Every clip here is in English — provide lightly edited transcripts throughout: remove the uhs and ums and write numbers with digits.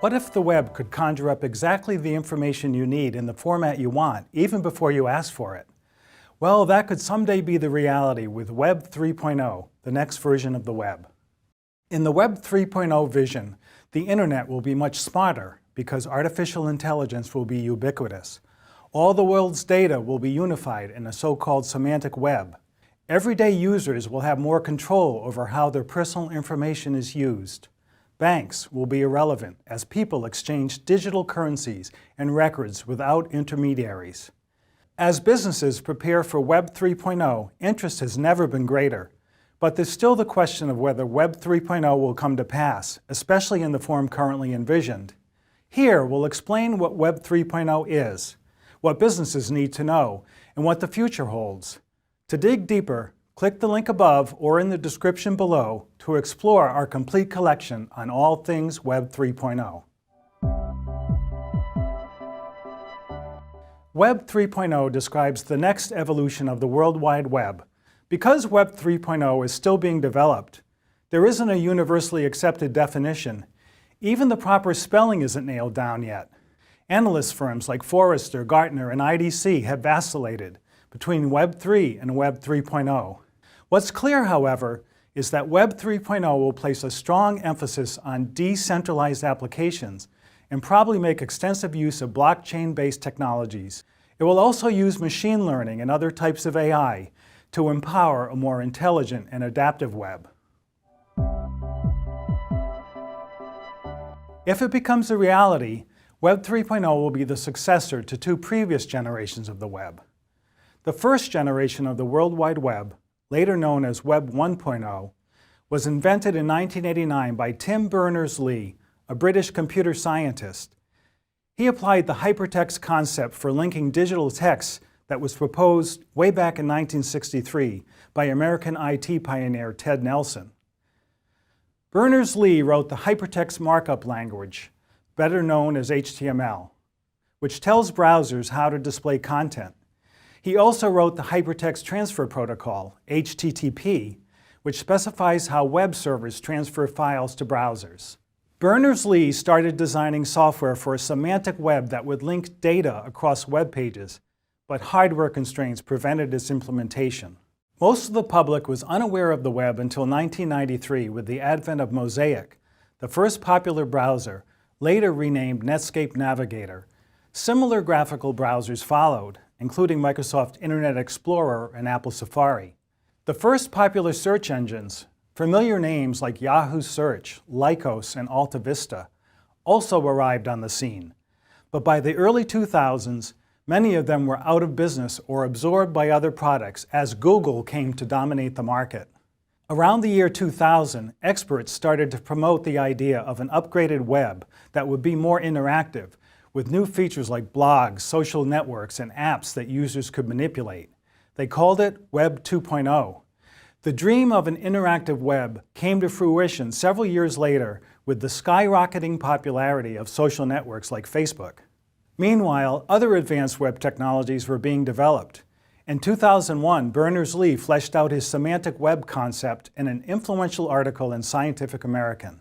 What if the web could conjure up exactly the information you need in the format you want, even before you ask for it? Well, that could someday be the reality with Web 3.0, the next version of the web. In the Web 3.0 vision, the internet will be much smarter because artificial intelligence will be ubiquitous. All the world's data will be unified in a so-called semantic web. Everyday users will have more control over how their personal information is used. Banks will be irrelevant as people exchange digital currencies and records without intermediaries. As businesses prepare for Web 3.0, interest has never been greater. But there's still the question of whether Web 3.0 will come to pass, especially in the form currently envisioned. Here, we'll explain what Web 3.0 is, what businesses need to know, and what the future holds. To dig deeper, click the link above or in the description below to explore our complete collection on all things Web 3.0. Web 3.0 describes the next evolution of the World Wide Web. Because Web 3.0 is still being developed, there isn't a universally accepted definition. Even the proper spelling isn't nailed down yet. Analyst firms like Forrester, Gartner, and IDC have vacillated between Web 3 and Web 3.0. What's clear, however, is that Web 3.0 will place a strong emphasis on decentralized applications and probably make extensive use of blockchain-based technologies. It will also use machine learning and other types of AI to empower a more intelligent and adaptive web. If it becomes a reality, Web 3.0 will be the successor to two previous generations of the web. The first generation of the World Wide Web, later known as Web 1.0, was invented in 1989 by Tim Berners-Lee, a British computer scientist. He applied the hypertext concept for linking digital text that was proposed way back in 1963 by American IT pioneer Ted Nelson. Berners-Lee wrote the hypertext markup language, better known as HTML, which tells browsers how to display content. He also wrote the Hypertext Transfer Protocol, HTTP, which specifies how web servers transfer files to browsers. Berners-Lee started designing software for a semantic web that would link data across web pages, but hardware constraints prevented its implementation. Most of the public was unaware of the web until 1993 with the advent of Mosaic, the first popular browser, later renamed Netscape Navigator. Similar graphical browsers followed, including Microsoft Internet Explorer and Apple Safari. The first popular search engines, familiar names like Yahoo Search, Lycos, and Alta Vista, also arrived on the scene. But by the early 2000s, many of them were out of business or absorbed by other products as Google came to dominate the market. Around the year 2000, experts started to promote the idea of an upgraded web that would be more interactive, with new features like blogs, social networks, and apps that users could manipulate. They called it Web 2.0. The dream of an interactive web came to fruition several years later with the skyrocketing popularity of social networks like Facebook. Meanwhile, other advanced web technologies were being developed. In 2001, Berners-Lee fleshed out his semantic web concept in an influential article in Scientific American.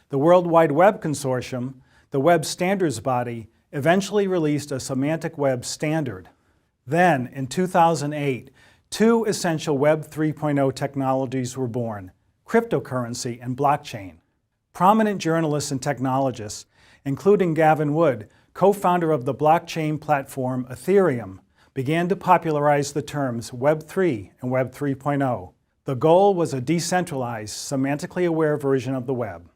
The World Wide Web Consortium, the web standards body, eventually released a semantic web standard. Then, in 2008, two essential Web 3.0 technologies were born: cryptocurrency and blockchain. Prominent journalists and technologists, including Gavin Wood, co-founder of the blockchain platform Ethereum, began to popularize the terms Web 3 and Web 3.0. The goal was a decentralized, semantically aware version of the web.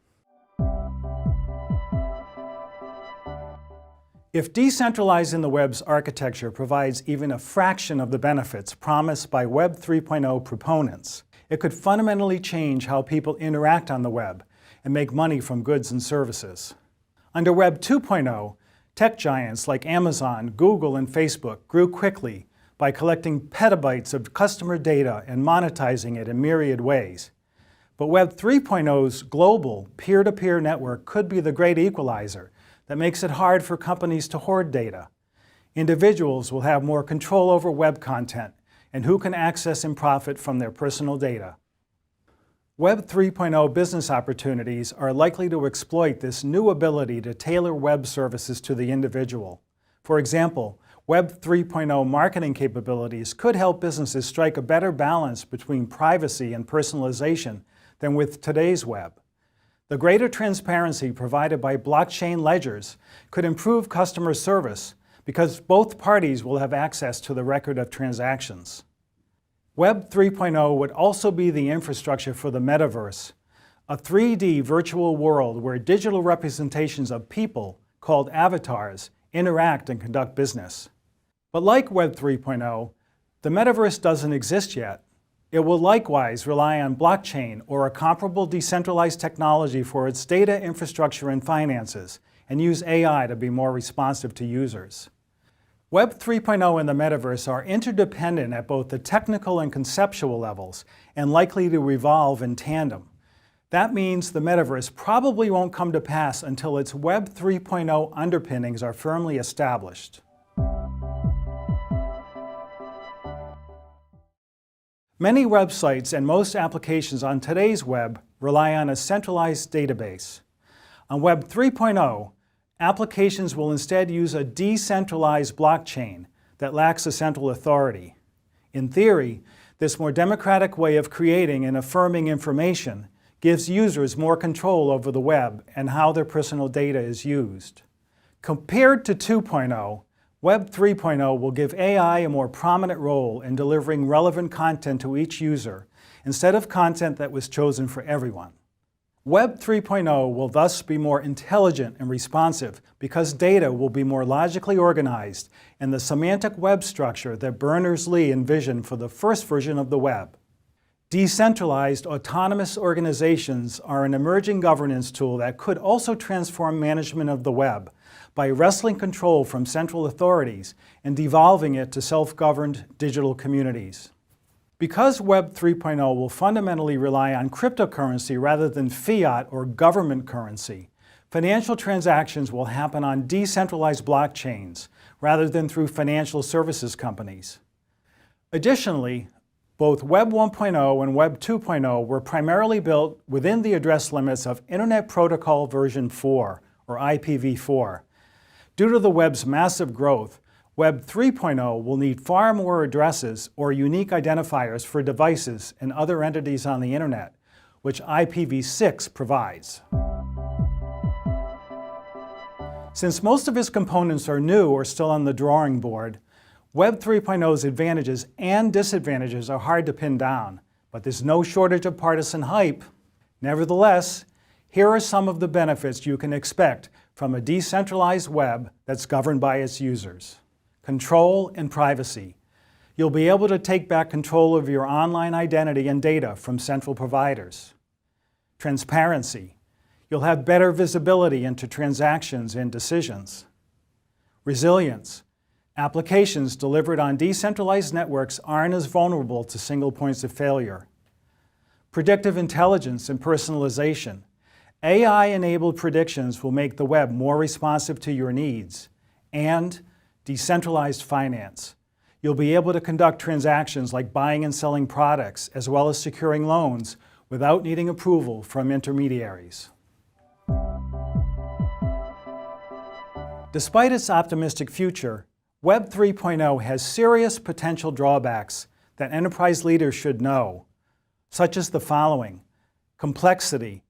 If decentralizing the web's architecture provides even a fraction of the benefits promised by Web 3.0 proponents, it could fundamentally change how people interact on the web and make money from goods and services. Under Web 2.0, tech giants like Amazon, Google, and Facebook grew quickly by collecting petabytes of customer data and monetizing it in myriad ways. But Web 3.0's global peer-to-peer network could be the great equalizer that makes it hard for companies to hoard data. Individuals will have more control over web content and who can access and profit from their personal data. Web 3.0 business opportunities are likely to exploit this new ability to tailor web services to the individual. For example, Web 3.0 marketing capabilities could help businesses strike a better balance between privacy and personalization than with today's web. The greater transparency provided by blockchain ledgers could improve customer service because both parties will have access to the record of transactions. Web 3.0 would also be the infrastructure for the metaverse, a 3D virtual world where digital representations of people, called avatars, interact and conduct business. But like Web 3.0, the metaverse doesn't exist yet. It will likewise rely on blockchain or a comparable decentralized technology for its data infrastructure and finances, and use AI to be more responsive to users. Web 3.0 and the metaverse are interdependent at both the technical and conceptual levels, and likely to evolve in tandem. That means the metaverse probably won't come to pass until its Web 3.0 underpinnings are firmly established. Many websites and most applications on today's web rely on a centralized database. On Web 3.0, applications will instead use a decentralized blockchain that lacks a central authority. In theory, this more democratic way of creating and affirming information gives users more control over the web and how their personal data is used. Compared to 2.0, Web 3.0 will give AI a more prominent role in delivering relevant content to each user, instead of content that was chosen for everyone. Web 3.0 will thus be more intelligent and responsive because data will be more logically organized in the semantic web structure that Berners-Lee envisioned for the first version of the web. Decentralized autonomous organizations are an emerging governance tool that could also transform management of the web by wresting control from central authorities and devolving it to self-governed digital communities. Because Web 3.0 will fundamentally rely on cryptocurrency rather than fiat or government currency, financial transactions will happen on decentralized blockchains rather than through financial services companies. Additionally, both Web 1.0 and Web 2.0 were primarily built within the address limits of Internet Protocol version 4, or IPv4. Due to the web's massive growth, Web 3.0 will need far more addresses or unique identifiers for devices and other entities on the Internet, which IPv6 provides. Since most of its components are new or still on the drawing board, Web 3.0's advantages and disadvantages are hard to pin down, but there's no shortage of partisan hype. Nevertheless, here are some of the benefits you can expect from a decentralized web that's governed by its users. Control and privacy. You'll be able to take back control of your online identity and data from central providers. Transparency. You'll have better visibility into transactions and decisions. Resilience. Applications delivered on decentralized networks aren't as vulnerable to single points of failure. Predictive intelligence and personalization. AI-enabled predictions will make the web more responsive to your needs. And decentralized finance. You'll be able to conduct transactions like buying and selling products, as well as securing loans, without needing approval from intermediaries. Despite its optimistic future, Web 3.0 has serious potential drawbacks that enterprise leaders should know, such as the following. Complexity.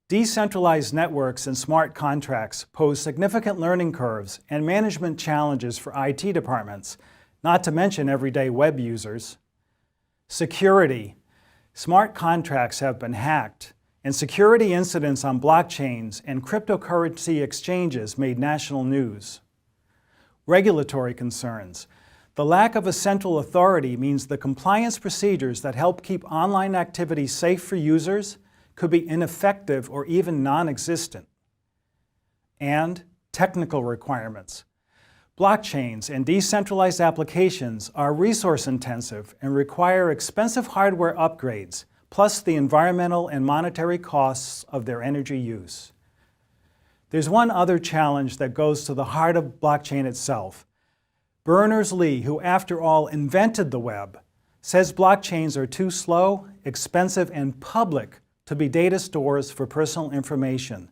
Decentralized networks and smart contracts pose significant learning curves and management challenges for IT departments, not to mention everyday web users. Security. Smart contracts have been hacked, and security incidents on blockchains and cryptocurrency exchanges made national news. Regulatory concerns. The lack of a central authority means the compliance procedures that help keep online activity safe for users could be ineffective or even non-existent. And technical requirements. Blockchains and decentralized applications are resource-intensive and require expensive hardware upgrades, plus the environmental and monetary costs of their energy use. There's one other challenge that goes to the heart of blockchain itself. Berners-Lee, who after all invented the web, says blockchains are too slow, expensive, and public to be data stores for personal information.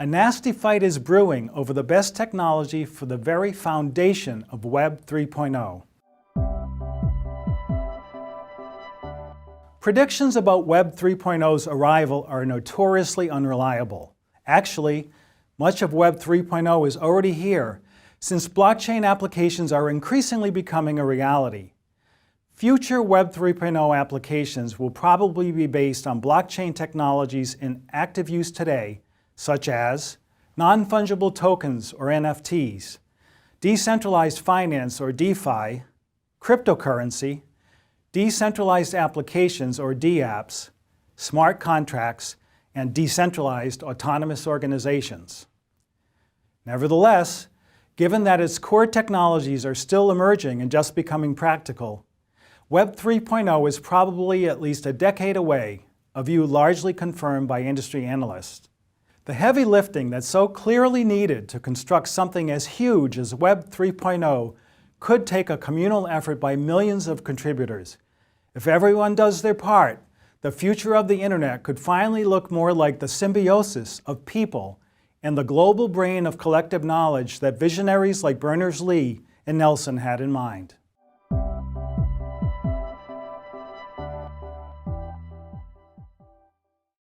A nasty fight is brewing over the best technology for the very foundation of Web 3.0. Predictions about Web 3.0's arrival are notoriously unreliable. Actually, much of Web 3.0 is already here, since blockchain applications are increasingly becoming a reality. Future Web 3.0 applications will probably be based on blockchain technologies in active use today, such as non-fungible tokens or NFTs, decentralized finance or DeFi, cryptocurrency, decentralized applications or DApps, smart contracts, and decentralized autonomous organizations. Nevertheless, given that its core technologies are still emerging and just becoming practical, Web 3.0 is probably at least a decade away, a view largely confirmed by industry analysts. The heavy lifting that's so clearly needed to construct something as huge as Web 3.0 could take a communal effort by millions of contributors. If everyone does their part, the future of the internet could finally look more like the symbiosis of people and the global brain of collective knowledge that visionaries like Berners-Lee and Nelson had in mind.